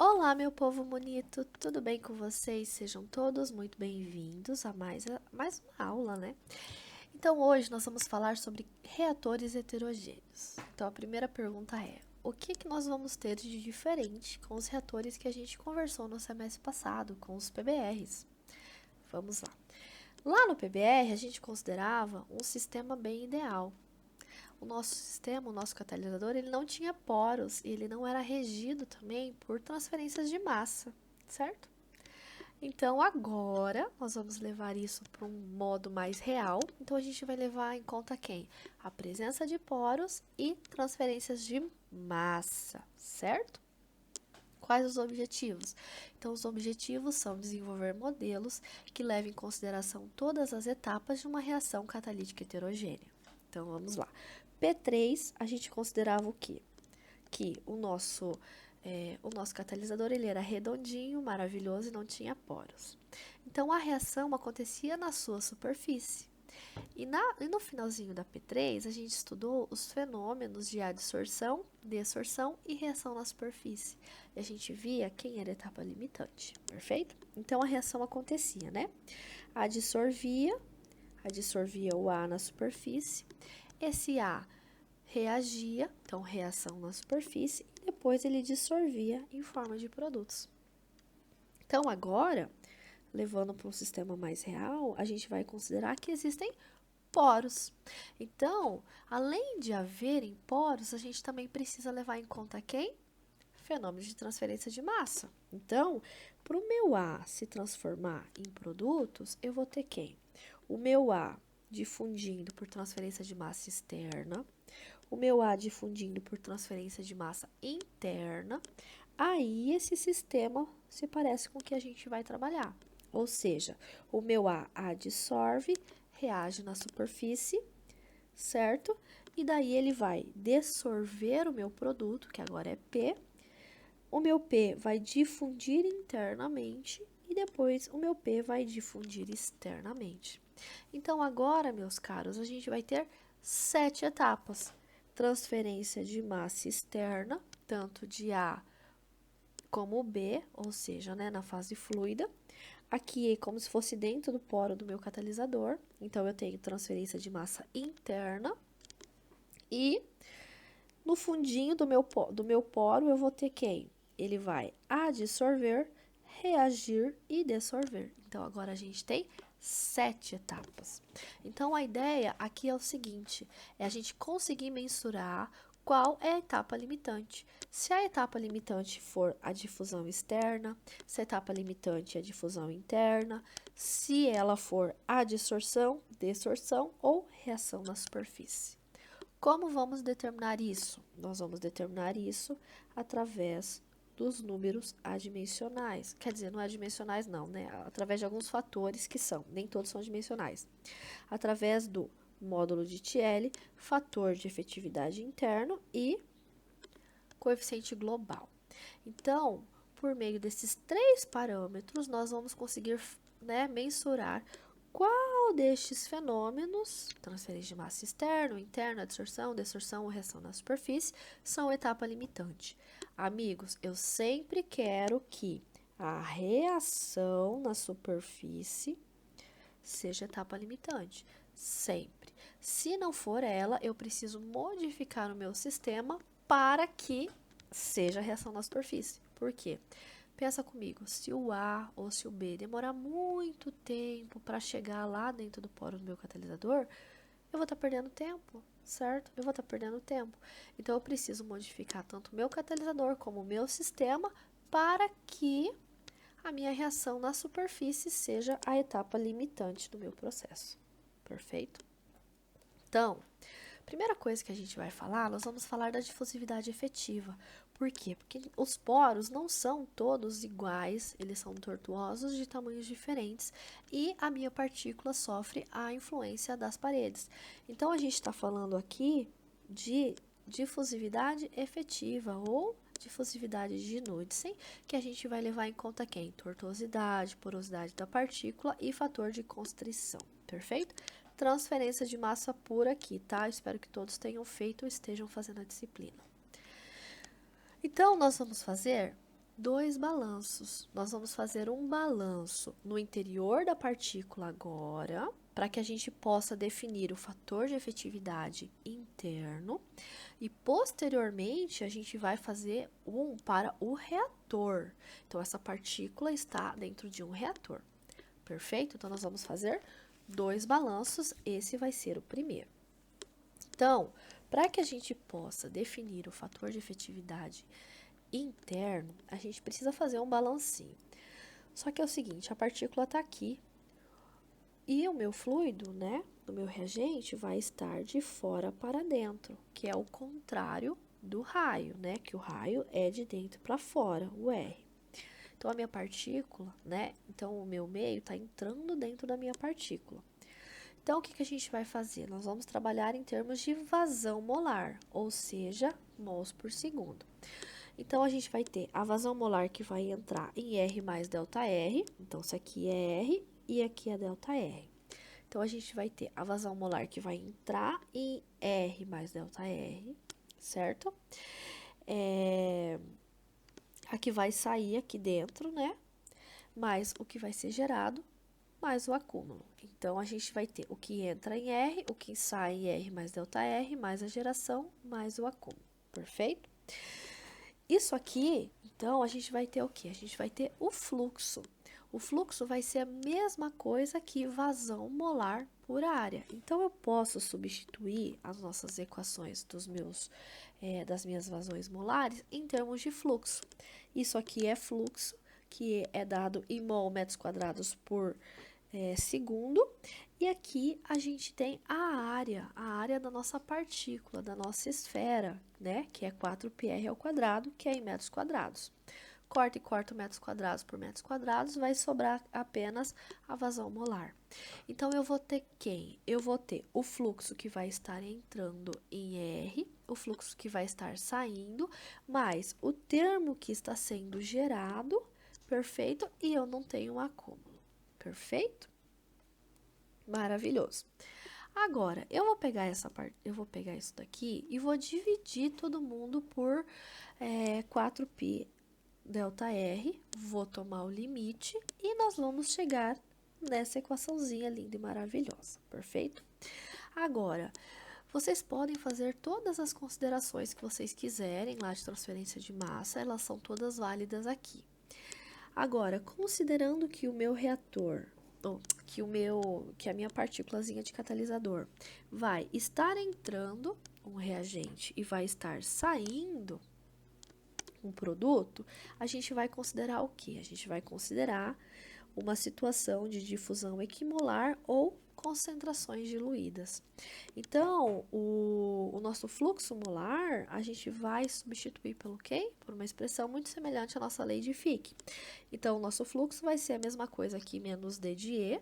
Olá, meu povo bonito, tudo bem com vocês? Sejam todos muito bem-vindos a mais uma aula, né? Então, hoje nós vamos falar sobre reatores heterogêneos. Então, a primeira pergunta é: o que nós vamos ter de diferente com os reatores que a gente conversou no semestre passado, com os PBRs? Vamos lá. Lá no PBR, a gente considerava um sistema bem ideal. O nosso sistema, o nosso catalisador, ele não tinha poros e ele não era regido também por transferências de massa, certo? Então, agora, nós vamos levar isso para um modo mais real. Então, a gente vai levar em conta quem? A presença de poros e transferências de massa, certo? Quais os objetivos? Então, os objetivos são desenvolver modelos que levem em consideração todas as etapas de uma reação catalítica heterogênea. Então, vamos lá. P3, a gente considerava o quê? Que o nosso catalisador ele era redondinho, maravilhoso e não tinha poros. Então, a reação acontecia na sua superfície. E no finalzinho da P3, a gente estudou os fenômenos de adsorção, desorção e reação na superfície. E a gente via quem era a etapa limitante, perfeito? Então, a reação acontecia, né? Adsorvia o A na superfície. Esse A reagia, então reação na superfície, e depois ele dissolvia em forma de produtos. Então, agora, levando para um sistema mais real, a gente vai considerar que existem poros. Então, além de haverem poros, a gente também precisa levar em conta quem? Fenômenos de transferência de massa. Então, para o meu A se transformar em produtos, eu vou ter quem? O meu A difundindo por transferência de massa externa, o meu A difundindo por transferência de massa interna, aí esse sistema se parece com o que a gente vai trabalhar. Ou seja, o meu A adsorve, reage na superfície, certo? E daí ele vai dessorver o meu produto, que agora é P. O meu P vai difundir internamente e depois o meu P vai difundir externamente. Então, agora, meus caros, a gente vai ter 7 etapas. Transferência de massa externa, tanto de A como B, ou seja, né, na fase fluida. Aqui é como se fosse dentro do poro do meu catalisador. Então, eu tenho transferência de massa interna. E no fundinho do meu poro, eu vou ter quem? Ele vai adsorver, reagir e dessorver. Então, agora a gente tem 7 etapas. Então, a ideia aqui é o seguinte, é a gente conseguir mensurar qual é a etapa limitante. Se a etapa limitante for a difusão externa, se a etapa limitante é a difusão interna, se ela for a dissorção, desorção ou reação na superfície. Como vamos determinar isso? Nós vamos determinar isso através dos números adimensionais. Quer dizer, não é adimensionais não, né? Através de alguns fatores que são, nem todos são adimensionais. Através do módulo de Thiele, fator de efetividade interno e coeficiente global. Então, por meio desses 3 parâmetros, nós vamos conseguir, né, mensurar qual destes fenômenos, transferência de massa externo, interno, adsorção, desorção ou reação na superfície, são etapa limitante. Amigos, eu sempre quero que a reação na superfície seja etapa limitante, sempre. Se não for ela, eu preciso modificar o meu sistema para que seja reação na superfície. Por quê? Pensa comigo, se o A ou se o B demorar muito tempo para chegar lá dentro do poro do meu catalisador, eu vou estar perdendo tempo, certo? Eu vou estar perdendo tempo. Então, eu preciso modificar tanto o meu catalisador como o meu sistema para que a minha reação na superfície seja a etapa limitante do meu processo. Perfeito? Então, primeira coisa que a gente vai falar, nós vamos falar da difusividade efetiva. Por quê? Porque os poros não são todos iguais, eles são tortuosos de tamanhos diferentes e a minha partícula sofre a influência das paredes. Então, a gente está falando aqui de difusividade efetiva ou difusividade de Knudsen, que a gente vai levar em conta quem? Tortuosidade, porosidade da partícula e fator de constrição, perfeito? Transferência de massa pura aqui, tá? Espero que todos tenham feito ou estejam fazendo a disciplina. Então, nós vamos fazer dois balanços. Nós vamos fazer um balanço no interior da partícula agora, para que a gente possa definir o fator de efetividade interno. E posteriormente, a gente vai fazer um para o reator. Então, essa partícula está dentro de um reator. Perfeito? Então, nós vamos fazer dois balanços. Esse vai ser o primeiro. Então, para que a gente possa definir o fator de efetividade interno, a gente precisa fazer um balancinho. Só que é o seguinte, a partícula está aqui e o meu fluido, né, o meu reagente vai estar de fora para dentro, que é o contrário do raio, né, que o raio é de dentro para fora, o R. Então, a minha partícula, né, então o meu meio está entrando dentro da minha partícula. Então, o que que a gente vai fazer? Nós vamos trabalhar em termos de vazão molar, ou seja, mols por segundo. Então, a gente vai ter a vazão molar que vai entrar em R mais ΔR. Então, isso aqui é R e aqui é ΔR. Então, a gente vai ter a vazão molar que vai entrar em R mais ΔR, certo? A que vai sair aqui dentro, né? Mais o que vai ser gerado, mais o acúmulo. Então, a gente vai ter o que entra em R, o que sai em R mais ΔR, mais a geração, mais o acúmulo. Perfeito? Isso aqui, então, a gente vai ter o quê? A gente vai ter o fluxo. O fluxo vai ser a mesma coisa que vazão molar por área. Então, eu posso substituir as nossas equações das minhas vazões molares em termos de fluxo. Isso aqui é fluxo, que é dado em mol metros quadrados por segundo. E aqui a gente tem a área da nossa partícula, da nossa esfera, né? Que é 4πr ao quadrado, que é em metros quadrados. Corta e corta metros quadrados por metros quadrados, vai sobrar apenas a vazão molar. Então, eu vou ter quem? Eu vou ter o fluxo que vai estar entrando em R, o fluxo que vai estar saindo, mais o termo que está sendo gerado, perfeito? E eu não tenho um acúmulo, perfeito? Maravilhoso. Agora, eu vou pegar isso daqui e vou dividir todo mundo por 4π ΔR, vou tomar o limite e nós vamos chegar nessa equaçãozinha linda e maravilhosa, perfeito? Agora, vocês podem fazer todas as considerações que vocês quiserem lá de transferência de massa, elas são todas válidas aqui. Agora, considerando que o meu reator, que a minha partículazinha de catalisador vai estar entrando um reagente e vai estar saindo um produto, a gente vai considerar o quê? A gente vai considerar uma situação de difusão equimolar ou concentrações diluídas. Então, o nosso fluxo molar, a gente vai substituir pelo quê? Por uma expressão muito semelhante à nossa lei de Fick. Então, o nosso fluxo vai ser a mesma coisa aqui, menos D de E,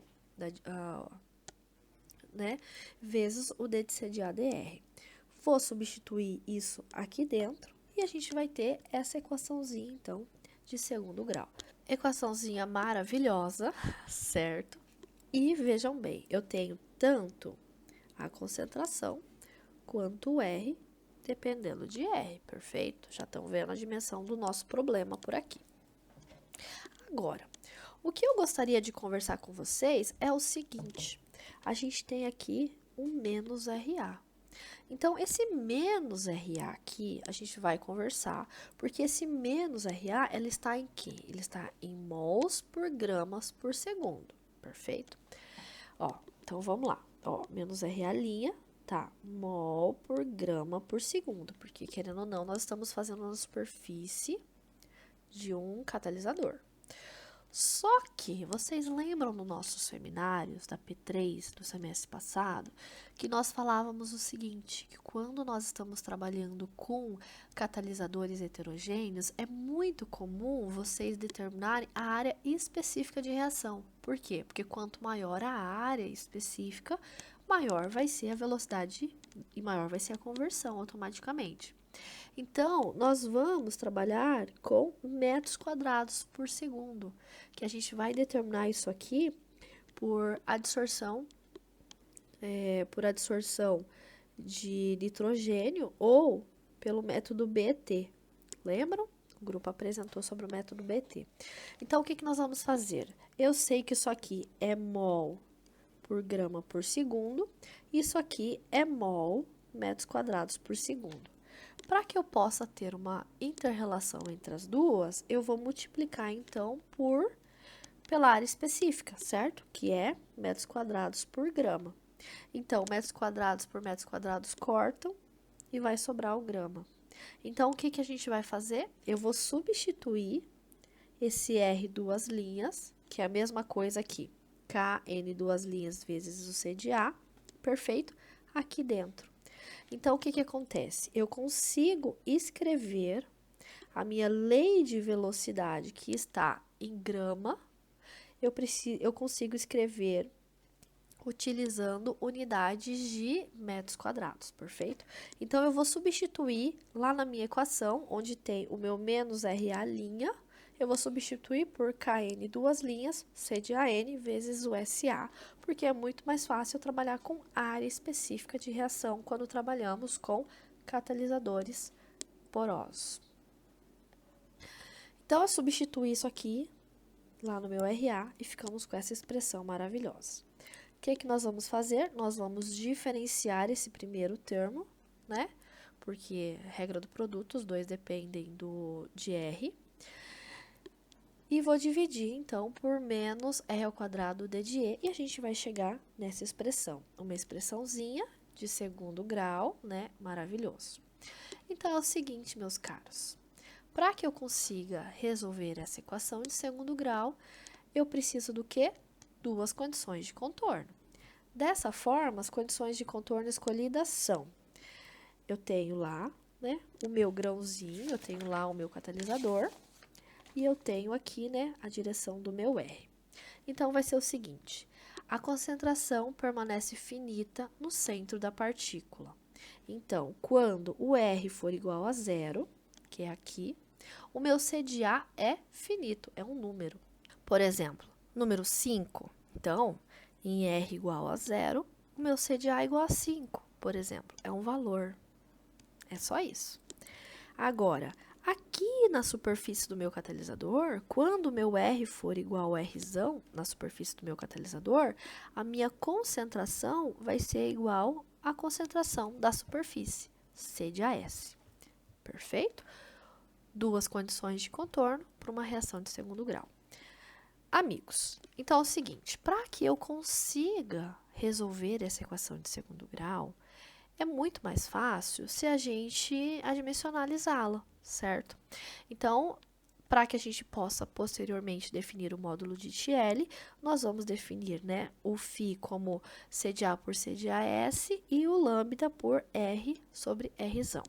né? Vezes o D de C de ADR. Vou substituir isso aqui dentro e a gente vai ter essa equaçãozinha, então, de segundo grau. Equaçãozinha maravilhosa, certo? E vejam bem, eu tenho tanto a concentração quanto o R, dependendo de R, perfeito? Já estão vendo a dimensão do nosso problema por aqui. Agora, o que eu gostaria de conversar com vocês é o seguinte, a gente tem aqui um menos RA. Então, esse menos RA aqui, a gente vai conversar, porque esse menos RA, ele está em quê? Ele está em mols por gramas por segundo, perfeito? Ó, então vamos lá, ó, menos RA', tá, mol por grama por segundo, porque querendo ou não, nós estamos fazendo na superfície de um catalisador. Só que vocês lembram nos nossos seminários da P3 do semestre passado que nós falávamos o seguinte, que quando nós estamos trabalhando com catalisadores heterogêneos, é muito comum vocês determinarem a área específica de reação. Por quê? Porque quanto maior a área específica, maior vai ser a velocidade e maior vai ser a conversão automaticamente. Então, nós vamos trabalhar com metros quadrados por segundo, que a gente vai determinar isso aqui por adsorção de nitrogênio ou pelo método BT. Lembram? O grupo apresentou sobre o método BT. Então, o que nós vamos fazer? Eu sei que isso aqui é mol por grama por segundo. Isso aqui é mol, metros quadrados por segundo. Para que eu possa ter uma inter-relação entre as duas, eu vou multiplicar, então, pela área específica, certo? Que é metros quadrados por grama. Então, metros quadrados por metros quadrados cortam e vai sobrar o grama. Então, o que a gente vai fazer? Eu vou substituir esse R duas linhas, que é a mesma coisa aqui. KN duas linhas vezes o C de A, perfeito? Aqui dentro. Então, o que acontece? Eu consigo escrever a minha lei de velocidade, que está em grama, eu consigo escrever utilizando unidades de metros quadrados, perfeito? Então, eu vou substituir lá na minha equação, onde tem o meu menos RA', eu vou substituir por KN duas linhas, C de AN vezes o SA, porque é muito mais fácil trabalhar com área específica de reação quando trabalhamos com catalisadores porosos. Então, eu substituo isso aqui lá no meu RA e ficamos com essa expressão maravilhosa. O que nós vamos fazer? Nós vamos diferenciar esse primeiro termo, né? Porque regra do produto, os dois dependem de R. E vou dividir, então, por menos R ao quadrado D de E, e a gente vai chegar nessa expressão. Uma expressãozinha de segundo grau, né? Maravilhoso. Então, é o seguinte, meus caros. Para que eu consiga resolver essa equação de segundo grau, eu preciso do quê? Duas condições de contorno. Dessa forma, as condições de contorno escolhidas são: eu tenho lá, né, o meu grãozinho, eu tenho lá o meu catalisador, e eu tenho aqui, né, a direção do meu R. Então, vai ser o seguinte: a concentração permanece finita no centro da partícula. Então, quando o R for igual a zero, que é aqui, o meu C de A é finito, é um número. Por exemplo, número 5. Então, em R igual a zero, o meu C de A é igual a 5, por exemplo. É um valor. É só isso. Agora, aqui na superfície do meu catalisador, quando o meu R for igual a Rzão na superfície do meu catalisador, a minha concentração vai ser igual à concentração da superfície, C de AS. Perfeito? Duas condições de contorno para uma reação de segundo grau. Amigos, então é o seguinte, para que eu consiga resolver essa equação de segundo grau, é muito mais fácil se a gente adimensionalizá-la, certo? Então, para que a gente possa posteriormente definir o módulo de TL, nós vamos definir, né, o φ como C de A por C de AS e o lambda por R sobre Rzão.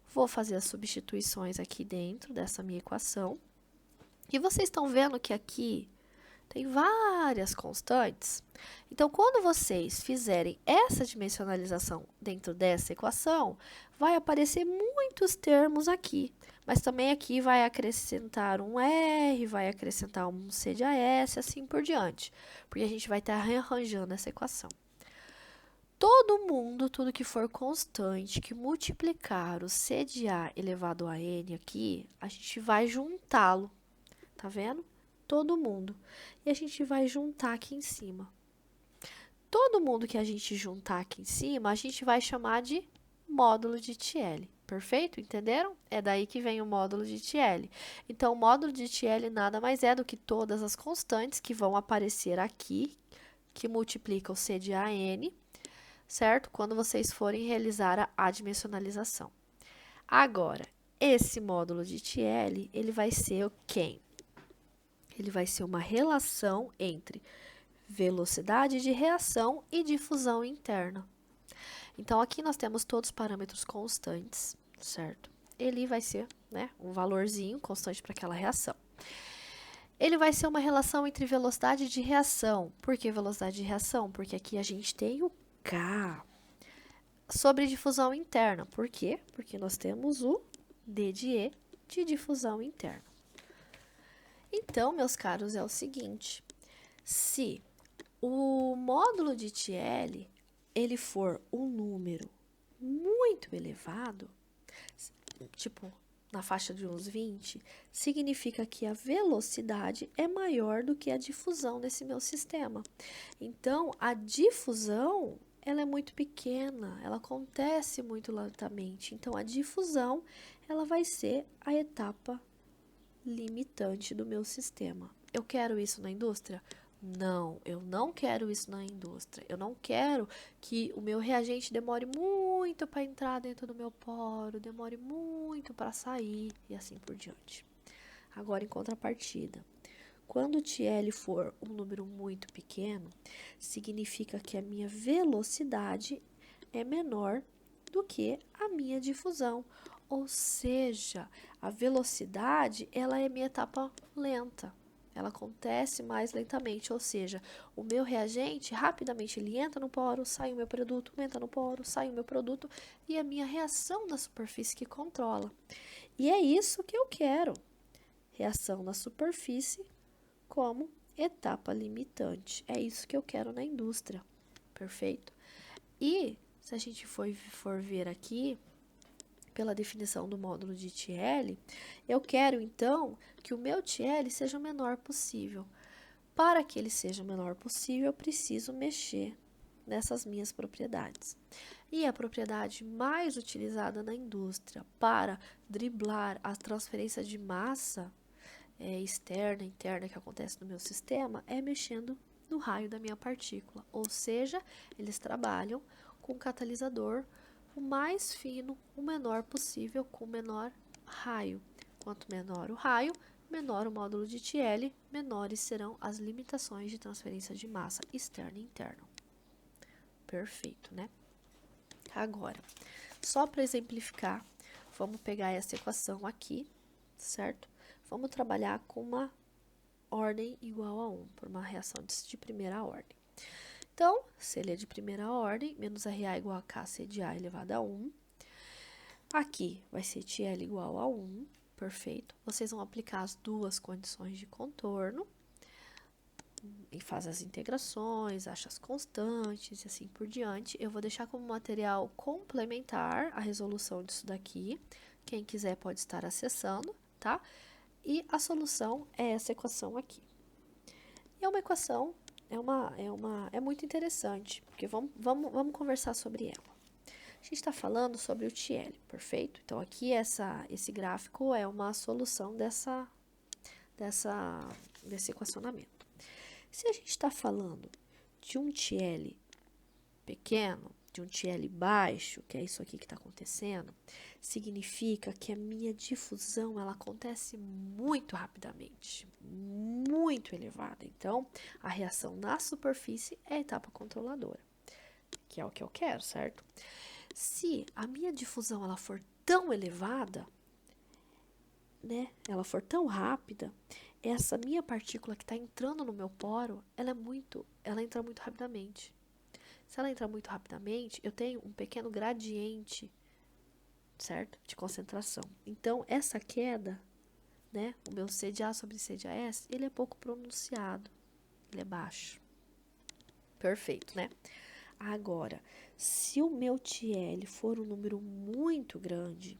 Vou fazer as substituições aqui dentro dessa minha equação. E vocês estão vendo que aqui tem várias constantes. Então, quando vocês fizerem essa dimensionalização dentro dessa equação, vai aparecer muitos termos aqui. Mas também aqui vai acrescentar um R, vai acrescentar um C de AS, assim por diante. Porque a gente vai estar rearranjando essa equação. Todo mundo, tudo que for constante, que multiplicar o C de A elevado a N aqui, a gente vai juntá-lo. Tá vendo? Todo mundo. E a gente vai juntar aqui em cima. Todo mundo que a gente juntar aqui em cima, a gente vai chamar de módulo de TL. Perfeito? Entenderam? É daí que vem o módulo de TL. Então, o módulo de TL nada mais é do que todas as constantes que vão aparecer aqui, que multiplicam o C de AN, certo? Quando vocês forem realizar a adimensionalização. Agora, esse módulo de TL, ele vai ser quem? Ele vai ser uma relação entre velocidade de reação e difusão interna. Então, aqui nós temos todos os parâmetros constantes, certo? Ele vai ser, né, um valorzinho constante para aquela reação. Ele vai ser uma relação entre velocidade de reação. Por que velocidade de reação? Porque aqui a gente tem o K. Sobre difusão interna. Por quê? Porque nós temos o D de E de difusão interna. Então, meus caros, é o seguinte, se o módulo de TL, ele for um número muito elevado, tipo, na faixa de uns 20, significa que a velocidade é maior do que a difusão nesse meu sistema. Então, a difusão, ela é muito pequena, ela acontece muito lentamente. Então, a difusão, ela vai ser a etapa limitante do meu sistema. Eu quero isso na indústria? Não, eu não quero isso na indústria. Eu não quero que o meu reagente demore muito para entrar dentro do meu poro, demore muito para sair e assim por diante. Agora, em contrapartida, quando o TL for um número muito pequeno, significa que a minha velocidade é menor do que a minha difusão. Ou seja, a velocidade, ela é minha etapa lenta. Ela acontece mais lentamente, ou seja, o meu reagente rapidamente ele entra no poro, sai o meu produto, entra no poro, sai o meu produto e a minha reação na superfície que controla. E é isso que eu quero. Reação na superfície como etapa limitante. É isso que eu quero na indústria. Perfeito? E se a gente for ver aqui, pela definição do módulo de TL, eu quero então que o meu TL seja o menor possível. Para que ele seja o menor possível, eu preciso mexer nessas minhas propriedades. E a propriedade mais utilizada na indústria para driblar a transferência de massa externa, interna que acontece no meu sistema é mexendo no raio da minha partícula. Ou seja, eles trabalham com o catalisador o mais fino, o menor possível, com o menor raio. Quanto menor o raio, menor o módulo de TL, menores serão as limitações de transferência de massa externa e interna. Perfeito, né? Agora, só para exemplificar, vamos pegar essa equação aqui, certo? Vamos trabalhar com uma ordem igual a 1, por uma reação de primeira ordem. Então, se ele é de primeira ordem, menos RA igual a K de A elevado a 1. Aqui vai ser TL igual a 1, perfeito. Vocês vão aplicar as duas condições de contorno e faz as integrações, acha as constantes e assim por diante. Eu vou deixar como material complementar a resolução disso daqui. Quem quiser pode estar acessando, tá? E a solução é essa equação aqui. E é uma equação, é muito interessante, porque vamos conversar sobre ela. A gente está falando sobre o TL, perfeito? Então, aqui esse gráfico é uma solução desse equacionamento. Se a gente está falando de um TL pequeno, de um TL baixo, que é isso aqui que está acontecendo, significa que a minha difusão ela acontece muito rapidamente, muito elevada. Então, a reação na superfície é a etapa controladora, que é o que eu quero, certo? Se a minha difusão ela for tão elevada, né, ela for tão rápida, essa minha partícula que está entrando no meu poro, ela entra muito rapidamente. Se ela entrar muito rapidamente, eu tenho um pequeno gradiente, certo? De concentração. Então, essa queda, né? O meu CDA sobre CDAS, ele é pouco pronunciado. Ele é baixo. Perfeito, né? Agora, se o meu TL for um número muito grande,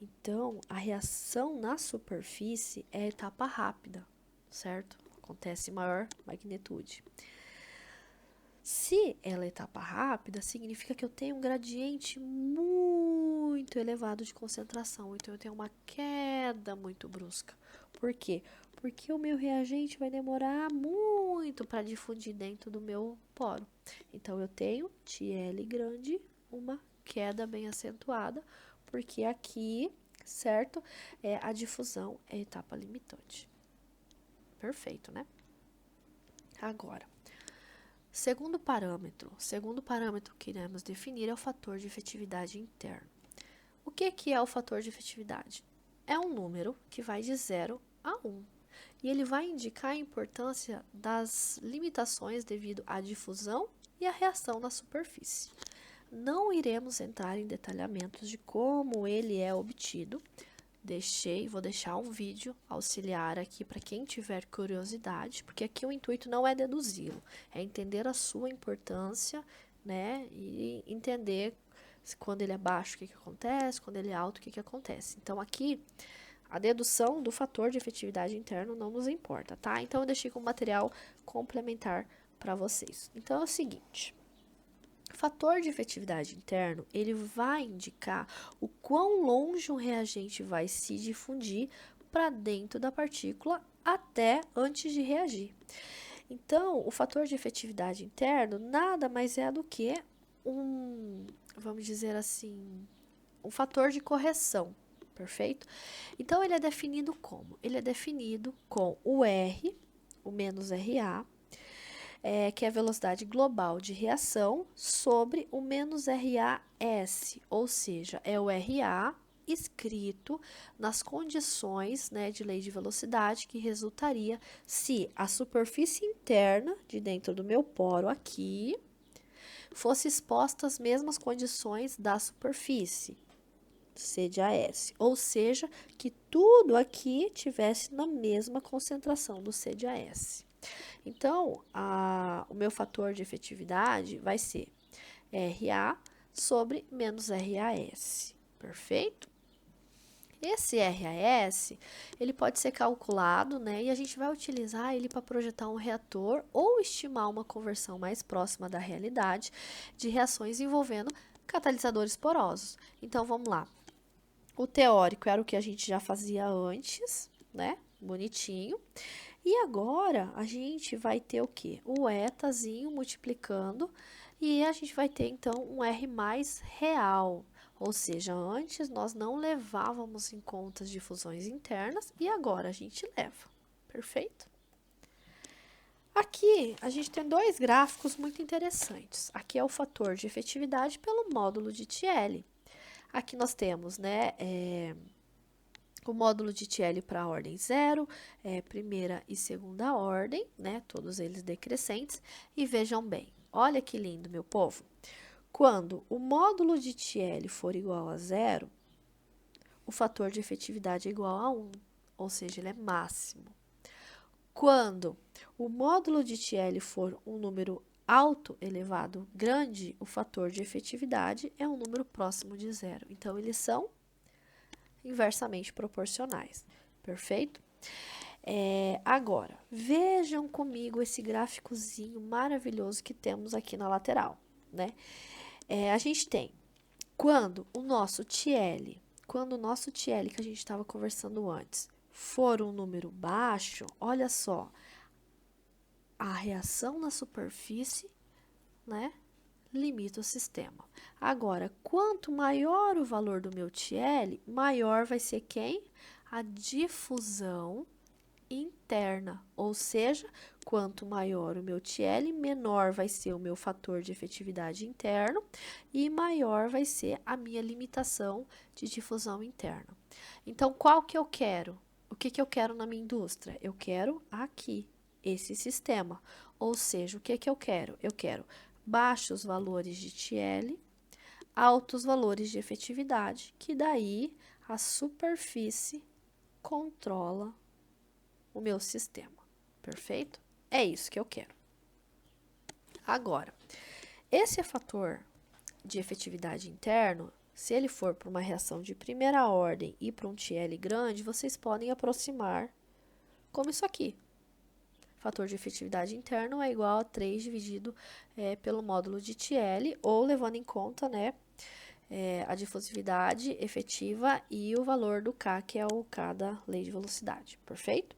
então a reação na superfície é a etapa rápida, certo? Acontece em maior magnitude. Se ela é etapa rápida, significa que eu tenho um gradiente muito elevado de concentração. Então, eu tenho uma queda muito brusca. Por quê? Porque o meu reagente vai demorar muito para difundir dentro do meu poro. Então, eu tenho TL grande, uma queda bem acentuada, porque aqui, certo, a difusão é a etapa limitante. Perfeito, né? Agora, segundo parâmetro que iremos definir é o fator de efetividade interno. O que é o fator de efetividade? É um número que vai de 0 a 1 e ele vai indicar a importância das limitações devido à difusão e à reação na superfície. Não iremos entrar em detalhamentos de como ele é obtido. Vou deixar um vídeo auxiliar aqui para quem tiver curiosidade, porque aqui o intuito não é deduzi-lo, é entender a sua importância, né, e entender Quando ele é baixo, o que acontece? Quando ele é alto, o que acontece? Então, aqui, a dedução do fator de efetividade interno não nos importa, tá? Então, eu deixei como material complementar para vocês. Então, é o seguinte. O fator de efetividade interno, ele vai indicar o quão longe um reagente vai se difundir para dentro da partícula até antes de reagir. Então, o fator de efetividade interno nada mais é do que vamos dizer assim, um fator de correção, perfeito? Então, ele é definido como? Ele é definido com o R, o menos RA, que é a velocidade global de reação, sobre o menos RAS, ou seja, é o RA escrito nas condições, né, de lei de velocidade que resultaria se a superfície interna de dentro do meu poro aqui fosse exposta às mesmas condições da superfície, C de AS, ou seja, que tudo aqui tivesse na mesma concentração do C de AS. Então, o meu fator de efetividade vai ser RA sobre menos RAS, perfeito? Esse RAS, ele pode ser calculado, né, e a gente vai utilizar ele para projetar um reator ou estimar uma conversão mais próxima da realidade de reações envolvendo catalisadores porosos. Então, vamos lá. O teórico era o que a gente já fazia antes, né, bonitinho. E agora, a gente vai ter o quê? O etazinho multiplicando e a gente vai ter, então, um R mais real. Ou seja, antes nós não levávamos em conta as difusões internas e agora a gente leva. Perfeito? Aqui, a gente tem dois gráficos muito interessantes. Aqui é o fator de efetividade pelo módulo de TL. Aqui nós temos, né, o módulo de TL para a ordem 0, primeira e segunda ordem, né? Todos eles decrescentes. E vejam bem, olha que lindo, meu povo. Quando o módulo de TL for igual a 0, o fator de efetividade é igual a 1, ou seja, ele é máximo. Quando o módulo de TL for um número alto, elevado, grande, o fator de efetividade é um número próximo de 0. Então, eles são inversamente proporcionais, perfeito? Agora, vejam comigo esse gráficozinho maravilhoso que temos aqui na lateral, né? A gente tem, quando o nosso TL que a gente estava conversando antes, for um número baixo, olha só, a reação na superfície, né, limita o sistema. Agora, quanto maior o valor do meu TL, maior vai ser quem? A difusão interna, ou seja, quanto maior o meu TL, menor vai ser o meu fator de efetividade interno e maior vai ser a minha limitação de difusão interna. Então, qual que eu quero? O que eu quero na minha indústria? Eu quero aqui, esse sistema. Ou seja, o que eu quero? Eu quero baixos valores de TL, altos valores de efetividade, que daí a superfície controla o meu sistema, perfeito? É isso que eu quero. Agora, esse fator de efetividade interno, se ele for para uma reação de primeira ordem e para um TL grande, vocês podem aproximar como isso aqui. Fator de efetividade interno é igual a 3 dividido pelo módulo de TL, ou levando em conta, né, a difusividade efetiva e o valor do K, que é o K da lei de velocidade, perfeito?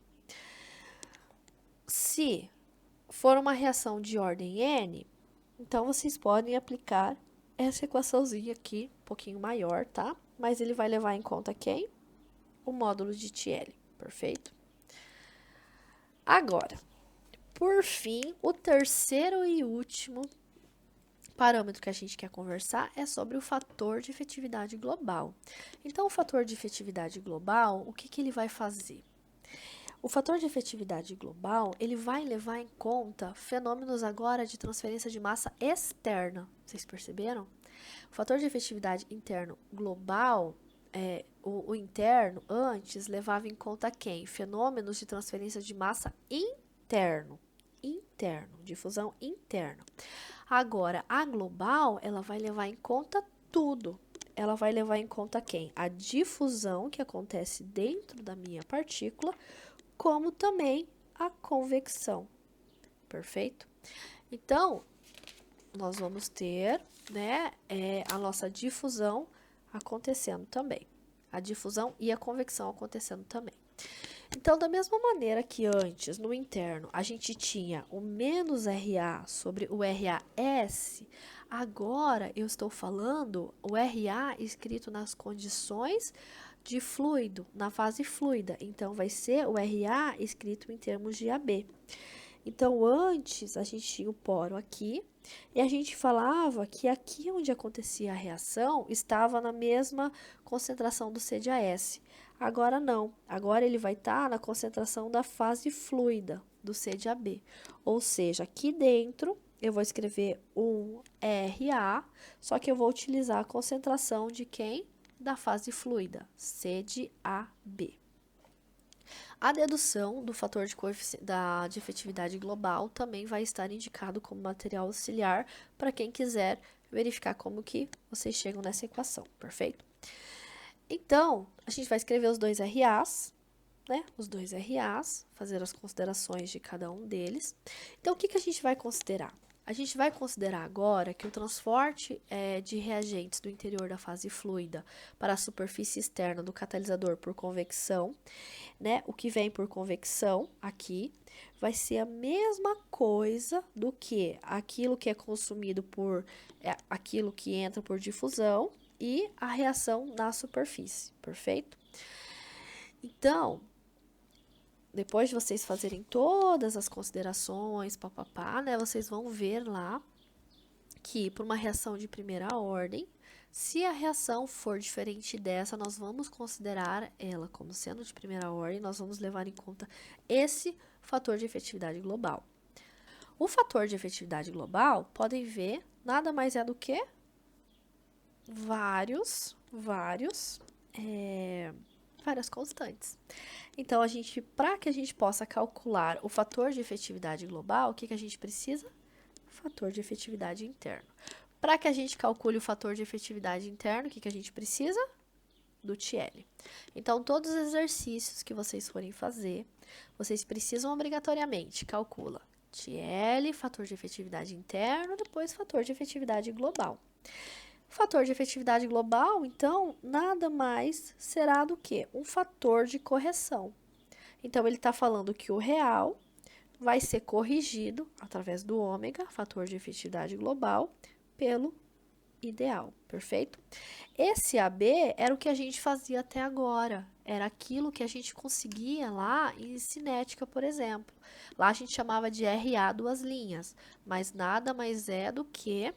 Se for uma reação de ordem N, então vocês podem aplicar essa equaçãozinha aqui, um pouquinho maior, tá? Mas ele vai levar em conta quem? O módulo de TL, perfeito? Agora, por fim, o terceiro e último parâmetro que a gente quer conversar é sobre o fator de efetividade global. Então, o fator de efetividade global, o que ele vai fazer? O fator de efetividade global, ele vai levar em conta fenômenos agora de transferência de massa externa. Vocês perceberam? O fator de efetividade interno global, o interno, antes, levava em conta quem? Fenômenos de transferência de massa interno, difusão interna. Agora, a global, ela vai levar em conta tudo. Ela vai levar em conta quem? A difusão que acontece dentro da minha partícula, como também a convecção. Perfeito? Então, nós vamos ter, né, a nossa difusão acontecendo também. A difusão e a convecção acontecendo também. Então, da mesma maneira que antes, no interno, a gente tinha o menos RA sobre o RAS, agora eu estou falando o RA escrito nas condições de fluido, na fase fluida. Então, vai ser o RA escrito em termos de AB. Então, antes, a gente tinha o poro aqui, e a gente falava que aqui onde acontecia a reação estava na mesma concentração do C de AS. Agora não, agora ele vai estar na concentração da fase fluida do C de AB. Ou seja, aqui dentro eu vou escrever um RA, só que eu vou utilizar a concentração de quem? Da fase fluida, C de AB. A dedução do fator de efetividade global também vai estar indicado como material auxiliar para quem quiser verificar como que vocês chegam nessa equação, perfeito? Então, a gente vai escrever os dois RAs, né? Os dois RAs, fazer as considerações de cada um deles. Então, o que a gente vai considerar? A gente vai considerar agora que o transporte de reagentes do interior da fase fluida para a superfície externa do catalisador por convecção, né? O que vem por convecção aqui vai ser a mesma coisa do que aquilo que é consumido por aquilo que entra por difusão e a reação na superfície, perfeito? Então, depois de vocês fazerem todas as considerações, papapá, né, vocês vão ver lá que por uma reação de primeira ordem, se a reação for diferente dessa, nós vamos considerar ela como sendo de primeira ordem, nós vamos levar em conta esse fator de efetividade global. O fator de efetividade global, podem ver, nada mais é do que várias constantes. Então, para que a gente possa calcular o fator de efetividade global, o que a gente precisa? Fator de efetividade interno. Para que a gente calcule o fator de efetividade interno, o que a gente precisa? Do TL. Então, todos os exercícios que vocês forem fazer, vocês precisam obrigatoriamente calcula TL, fator de efetividade interno, depois fator de efetividade global. Fator de efetividade global, então, nada mais será do que um fator de correção. Então, ele está falando que o real vai ser corrigido através do ômega, fator de efetividade global, pelo ideal, perfeito? Esse AB era o que a gente fazia até agora, era aquilo que a gente conseguia lá em cinética, por exemplo. Lá a gente chamava de RA duas linhas, mas nada mais é do que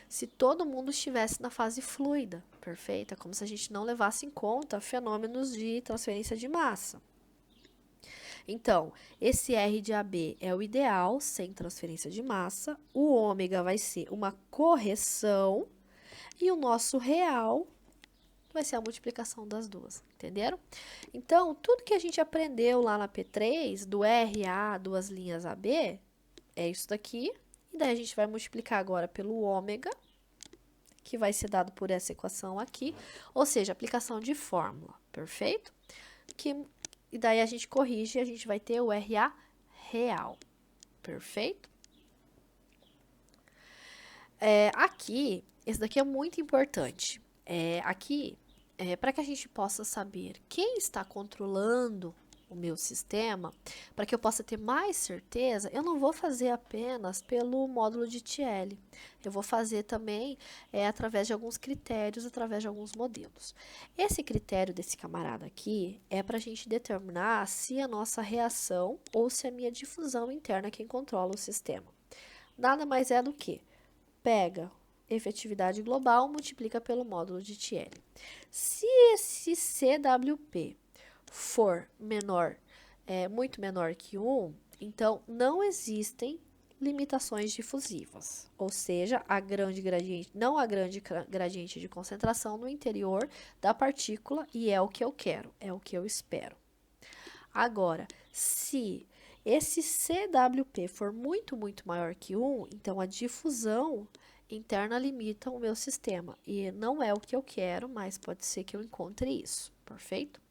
se todo mundo estivesse na fase fluida, perfeito? É como se a gente não levasse em conta fenômenos de transferência de massa. Então, esse R de AB é o ideal, sem transferência de massa, o ômega vai ser uma correção e o nosso real vai ser a multiplicação das duas, entenderam? Então, tudo que a gente aprendeu lá na P3, do RA, duas linhas AB, é isso daqui, e daí a gente vai multiplicar agora pelo ômega, que vai ser dado por essa equação aqui, ou seja, aplicação de fórmula, perfeito? E daí a gente corrige e a gente vai ter o RA real, perfeito? Aqui, esse daqui é muito importante. Para que a gente possa saber quem está controlando o meu sistema, para que eu possa ter mais certeza, eu não vou fazer apenas pelo módulo de TL. Eu vou fazer também através de alguns critérios, através de alguns modelos. Esse critério desse camarada aqui é para a gente determinar se a nossa reação ou se a minha difusão interna é quem controla o sistema. Nada mais é do que pega efetividade global, multiplica pelo módulo de TL. Se esse CWP for menor, muito menor que 1, então não existem limitações difusivas, ou seja, não há grande gradiente de concentração no interior da partícula, e é o que eu quero, é o que eu espero. Agora, se esse CWP for muito maior que 1, então a difusão interna limita o meu sistema. E não é o que eu quero, mas pode ser que eu encontre isso. Perfeito?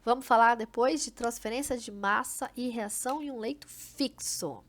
Vamos falar depois de transferência de massa e reação em um leito fixo.